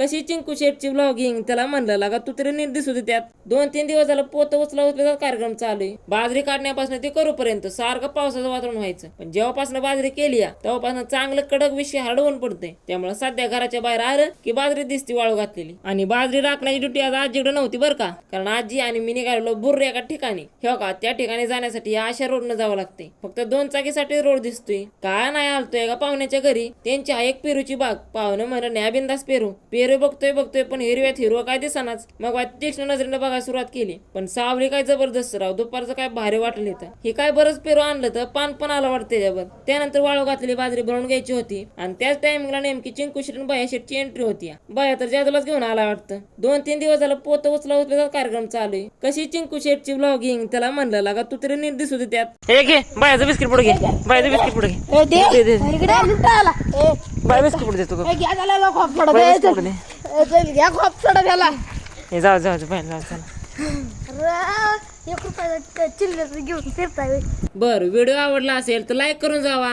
कशी चिंकू शेटची व्लॉगिंग, त्याला म्हणलं लागा तू तरी नीट दिसू दे त्यात. 2-3 दिवस झालं पोत उचलाचा कार्यक्रम चालू आहे. बाजरी काढण्यापासून ते करूपर्यंत सारखं पावसाचं वातावरण व्हायचं. पण जेव्हापासून बाजरी केली तेव्हापासून चांगलं कडक विषय हडवून पडते. त्यामुळे सध्या घराच्या बाहेर आलं की बाजरी दिसती वाळू घातलेली. आणि बाजरी राखण्याची ड्युटी आज आजीकडे नव्हती बरं का, कारण आजी आणि मी निघालेलो बुर्रे एका ठिकाणी. हे का त्या ठिकाणी जाण्यासाठी अशा रोडनं जावं लागते. फक्त 2 चाकीसाठी रोड दिसतोय. काय नाही आलतोय का पाहुण्याच्या घरी, त्यांची एक पेरूची बाग. पाहुणे म्हणलं न्या बिंदास पेरू बघतोय पण हिरव्यात हिरवं काय दिसनाच. मग तीक्ष्ण नजरेनं बघायला सुरुवात केली. पण सावली काय जबरदस्त राव. दुपारचं काय भारी वाटलं इथं. हे काय बरंच पेरू आणलं तर पान पण आलं वाटतं त्याच्यावर. त्यानंतर वाळू घातलेली बाजरी भरून घ्यायची होती. आणि त्याच टायमिंगला नेमकी चिंकू शेट बाया शेटची एंट्री होती. बाया तर जादूलाच घेऊन आला वाटतं. 2-3 दिवस झालं पोत उचलाचा कार्यक्रम चालू आहे. कशी चिंकू शेटची व्लॉगिंग, त्याला म्हणलं लागा तू तरी नीट दिसू दे त्यात. हे घे बायाचं बिस्किट पुढे घे. बायाचं बिस्किट पुढे घे. बाय बिस्किट पुढे देतो. बर, व्हिडिओ आवडला असेल तर लाईक करून जावा.